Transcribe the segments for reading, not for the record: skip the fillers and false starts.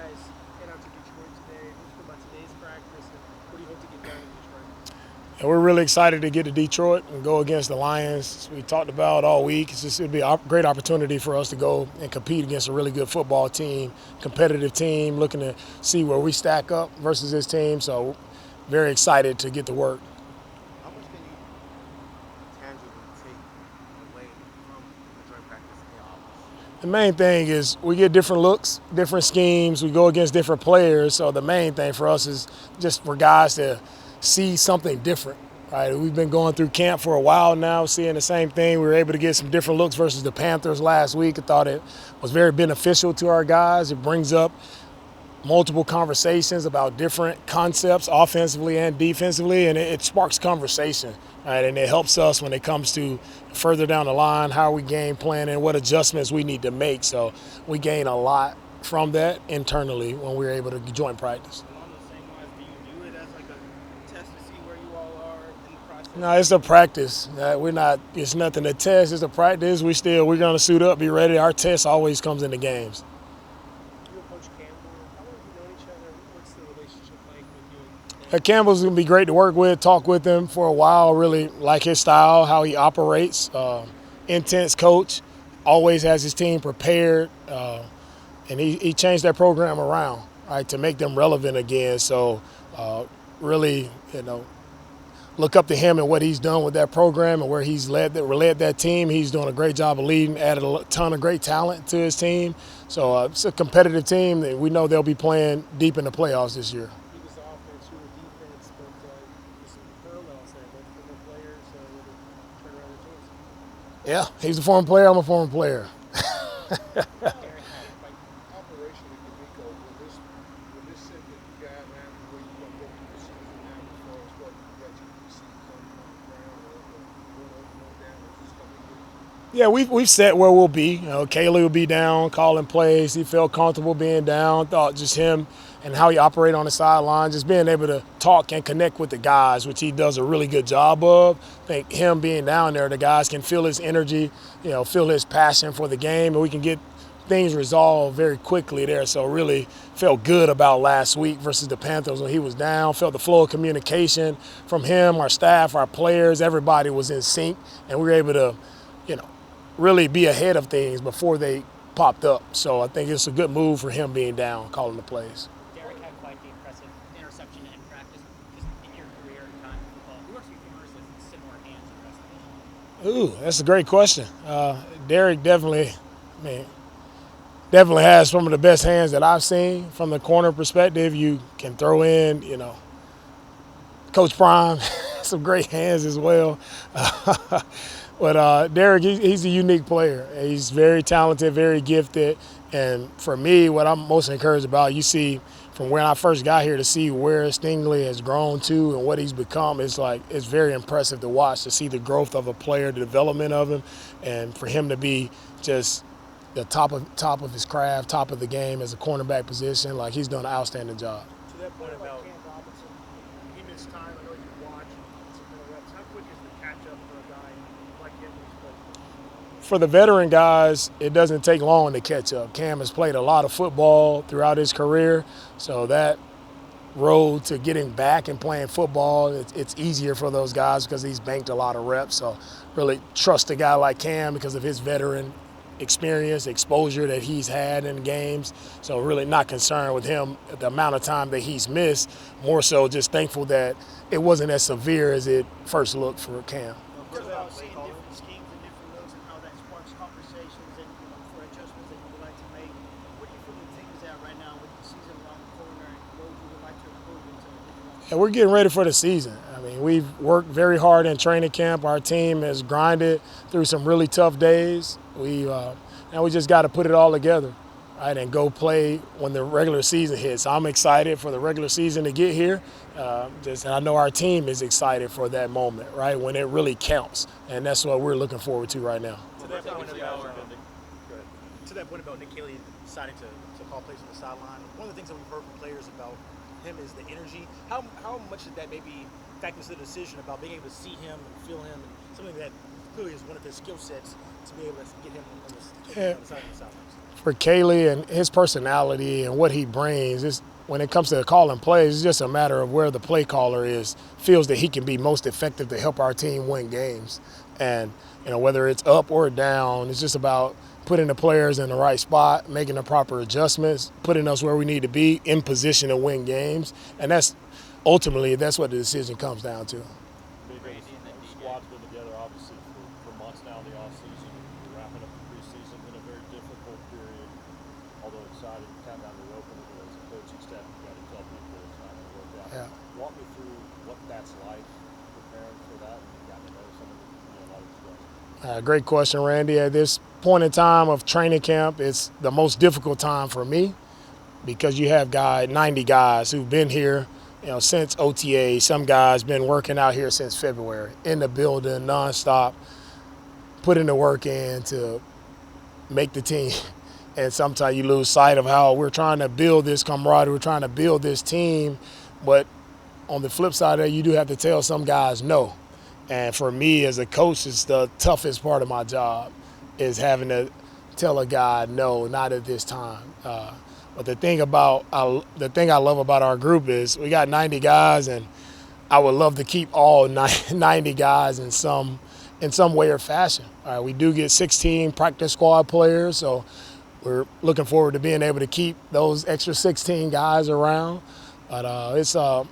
guys head out to Detroit today. What do you feel about today's practice, and what do you hope to get done in Detroit? And we're really excited to get to Detroit and go against the Lions. We talked about all week. It'd be a great opportunity for us to go and compete against a really good football team, competitive team, looking to see where we stack up versus this team. So very excited to get to work. How much can you tangibly take away from the joint practice in the office? The main thing is we get different looks, different schemes. We go against different players. So the main thing for us is just for guys to see something different. Right, we've been going through camp for a while now, seeing the same thing. We were able to get some different looks versus the Panthers last week. I thought it was very beneficial to our guys. It brings up multiple conversations about different concepts, offensively and defensively, and it sparks conversation. Right, and it helps us when it comes to further down the line, how we game plan and what adjustments we need to make. So we gain a lot from that internally when we're able to join practice. Along the same lines, do you view it as like a test to see where you all are in the process? No, it's a practice. We're not. It's nothing to test. It's a practice. We're gonna suit up, be ready. Our test always comes in the games. You and Coach Campbell, how long have you known each other? What's the relationship like with you and Campbell's gonna be great to work with. Talk with him for a while. Really like his style, how he operates. Intense coach. Always has his team prepared, and he changed that program around, right, to make them relevant again. So really, look up to him and what he's done with that program and where he's led that team. He's doing a great job of leading, added a ton of great talent to his team. So it's a competitive team that we know they'll be playing deep in the playoffs this year. he was the offense, you were defense, but there's some parallels there, both former players with a turn around the teams. Yeah, he's a former player. I'm a former player. Operationally, DeMeco, will this set the guideline for where you want to go through the season now as far as what you see coming on the ground or going up and down or just coming in? Yeah, we've set where we'll be. Kaylee will be down, calling plays. He felt comfortable being down. Thought just him and how he operated on the sideline, just being able to talk and connect with the guys, which he does a really good job of. I think him being down there, the guys can feel his energy, feel his passion for the game, and we can get things resolved very quickly there. So really felt good about last week versus the Panthers when he was down. Felt the flow of communication from him, our staff, our players. Everybody was in sync, and we were able to, really be ahead of things before they popped up. So I think it's a good move for him being down, calling the plays. Derek had quite the impressive interception in practice. Just in your career in time in football, who are some receivers with similar hands and restoration? Ooh, that's a great question. Derek definitely has some of the best hands that I've seen from the corner perspective. You can throw in, Coach Prime, some great hands as well. But Derek, he's a unique player. He's very talented, very gifted. And for me, what I'm most encouraged about, you see from when I first got here to see where Stingley has grown to and what he's become, it's very impressive to watch, to see the growth of a player, the development of him, and for him to be just the top of his craft, top of the game as a cornerback position. Like, he's done an outstanding job. To that point about Cam Robinson, he missed time. I know you watched some more reps. How quick is the catch up for a guy like him when he's played? For the veteran guys, it doesn't take long to catch up. Cam has played a lot of football throughout his career, so that road to getting back and playing football, it's easier for those guys because he's banked a lot of reps. So really trust a guy like Cam because of his veteran experience, exposure that he's had in games. So really not concerned with him, the amount of time that he's missed, more so just thankful that it wasn't as severe as it first looked for Cam. What about seeing different schemes and different looks and how that sparks conversations and for adjustments that you would like to make? What do you feel the team is at right now with the season around the corner and what would you would like to improve into? Yeah, we're getting ready for the season. I mean, we've worked very hard in training camp. Our team has grinded through some really tough days. Now we just got to put it all together, right, and go play when the regular season hits. I'm excited for the regular season to get here. And I know our team is excited for that moment, right, when it really counts. And that's what we're looking forward to right now. To that point about Nick Haley deciding to call plays on the sideline, one of the things that we've heard from players about him is the energy. How much did that maybe factor into the decision about being able to see him and feel him, and something that clearly is one of his skill sets to be able to get him on the side of the sidelines? for Kaylee and his personality and what he brings, when it comes to calling plays, it's just a matter of where the play caller feels that he can be most effective to help our team win games. And whether it's up or down, it's just about putting the players in the right spot, making the proper adjustments, putting us where we need to be in position to win games. And ultimately that's what the decision comes down to. The squad's been together obviously for months now in the offseason. We're wrapping up the preseason. Been a very difficult period, although exciting. Countdown to the opening, as a coaching staff, you got to tell people it's not going to work out. Yeah. Walk me through what that's like preparing for that, and got to know some of a lot of these guys. Great question, Randy. At this point in time of training camp, it's the most difficult time for me because you have 90 guys who've been here since OTA. Some guys been working out here since February, in the building nonstop, putting the work in to make the team. And sometimes you lose sight of how we're trying to build this camaraderie, we're trying to build this team. But on the flip side of that, you do have to tell some guys no. And for me as a coach, it's the toughest part of my job is having to tell a guy no, not at this time. But the thing I love about our group is we got 90 guys, and I would love to keep all 90 guys in some way or fashion. All right, we do get 16 practice squad players, so we're looking forward to being able to keep those extra 16 guys around. But it's tough.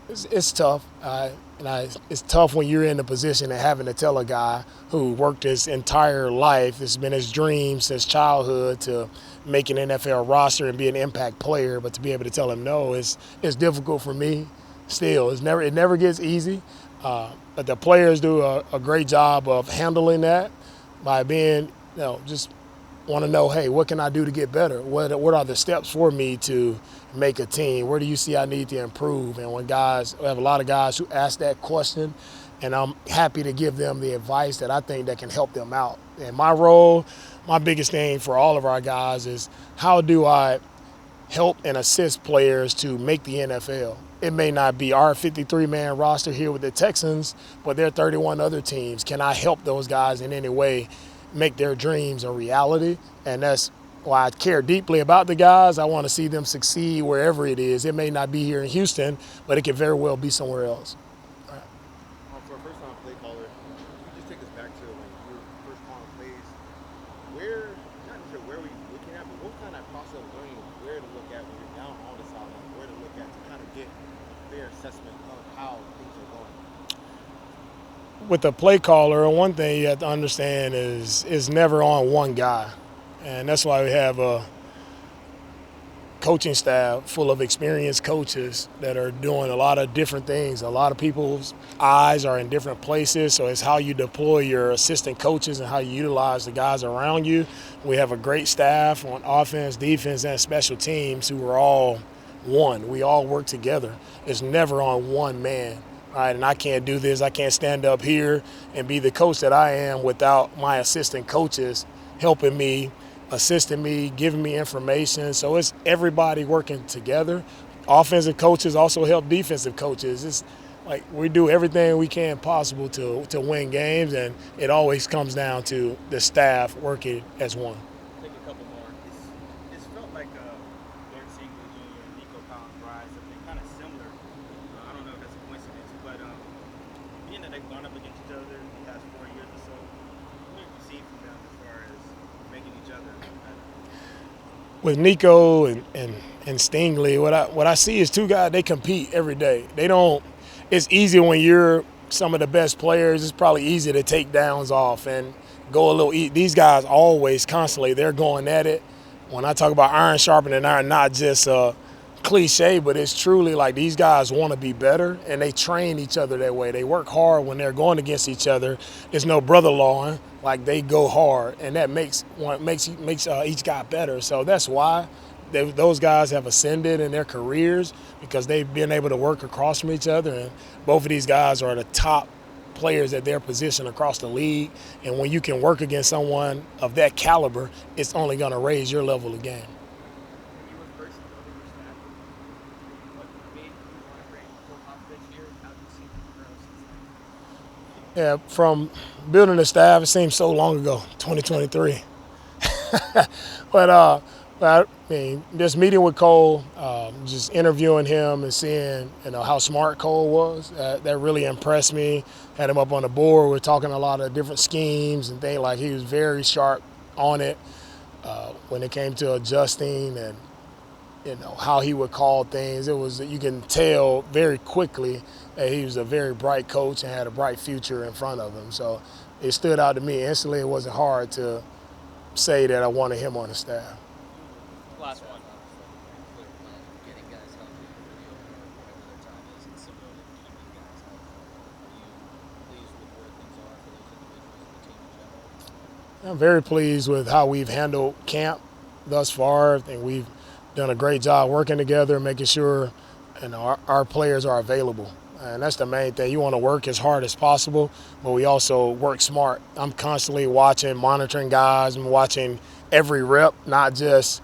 It's tough when you're in the position of having to tell a guy who worked his entire life, it's been his dream since childhood to make an NFL roster and be an impact player, but to be able to tell him no is difficult for me. Still, it never gets easy. But the players do a great job of handling that by being, just want to know, hey, what can I do to get better? What are the steps for me to make a team? Where do you see I need to improve? And we have a lot of guys who ask that question, and I'm happy to give them the advice that I think that can help them out. And my role, my biggest thing for all of our guys is how do I help and assist players to make the NFL? It may not be our 53-man roster here with the Texans, but there are 31 other teams. Can I help those guys in any way make their dreams a reality? And that's why I care deeply about the guys. I want to see them succeed wherever it is. It may not be here in Houston, but it could very well be somewhere else. For a first-time play caller, can you just take us back to when you were first calling plays? Not sure where were you looking at, but what kind of process of learning where to look at when you're down on the sideline, where to look at to kind of get a fair assessment of how things are going? With the play caller, one thing you have to understand is it's never on one guy. And that's why we have a coaching staff full of experienced coaches that are doing a lot of different things. A lot of people's eyes are in different places, so it's how you deploy your assistant coaches and how you utilize the guys around you. We have a great staff on offense, defense, and special teams who are all one. We all work together. It's never on one man. All right, and I can't do this. I can't stand up here and be the coach that I am without my assistant coaches helping me, assisting me, giving me information. So it's everybody working together. Offensive coaches also help defensive coaches. It's like we do everything we can possible to win games, and it always comes down to the staff working as one. Take a couple more. It's felt like Stingley Jr. and DeMeco rise have been kind of similar. I don't know if that's a coincidence, but being that they've gone up against each other in the past 4 years or so, what have you seen from them as far as making each other better? With Nico and Stingley, what I see is two guys, they compete every day. It's easy when you're some of the best players. It's probably easy to take downs off and go a little. These guys always, constantly, they're going at it. When I talk about iron sharpening iron, not just a cliche, but it's truly like these guys want to be better, and they train each other that way. They work hard when they're going against each other. There's no brother-lawing. Like, they go hard, and that makes each guy better. So that's why those guys have ascended in their careers, because they've been able to work across from each other. And both of these guys are the top players at their position across the league. And when you can work against someone of that caliber, it's only going to raise your level of game. When you were first building your staff, what made you want to bring full confidence here? How have you seen it grow since then? Yeah, from building the staff, it seems so long ago, 2023. But I mean, just meeting with Cole, just interviewing him and seeing, how smart Cole was. That really impressed me. Had him up on the board. We're talking a lot of different schemes and things. Like, he was very sharp on it when it came to adjusting and how he would call things. It was, you can tell very quickly that he was a very bright coach and had a bright future in front of him. So it stood out to me instantly. It wasn't hard to say that I wanted him on the staff. Last one. Getting guys healthy and really open up whatever their time is, and similarly keeping guys healthy. Are you pleased with where things are for those individuals and the team in general? I'm very pleased with how we've handled camp thus far. I think we've done a great job working together, making sure our players are available. And that's the main thing. You want to work as hard as possible, but we also work smart. I'm constantly watching, monitoring guys. I'm watching every rep, not just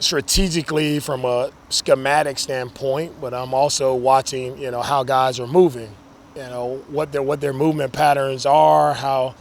strategically from a schematic standpoint, but I'm also watching, how guys are moving, what their movement patterns are, how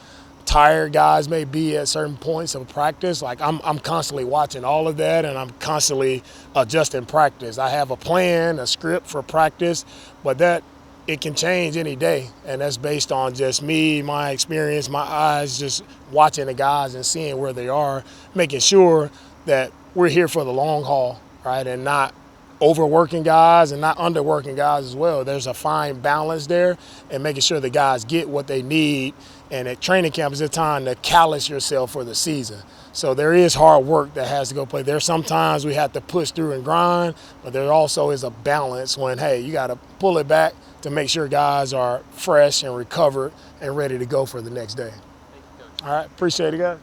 tired guys may be at certain points of practice. Like, I'm constantly watching all of that, and I'm constantly adjusting practice. I have a plan, a script for practice, but that it can change any day, and that's based on just me, my experience, my eyes, just watching the guys and seeing where they are, making sure that we're here for the long haul, right, and not overworking guys and not underworking guys as well. There's a fine balance there, and making sure the guys get what they need. And at training camp is a time to callous yourself for the season. So there is hard work that has to go play. There's sometimes we have to push through and grind, but there also is a balance when, hey, you got to pull it back to make sure guys are fresh and recovered and ready to go for the next day. Thank you, Coach. All right, appreciate it, guys.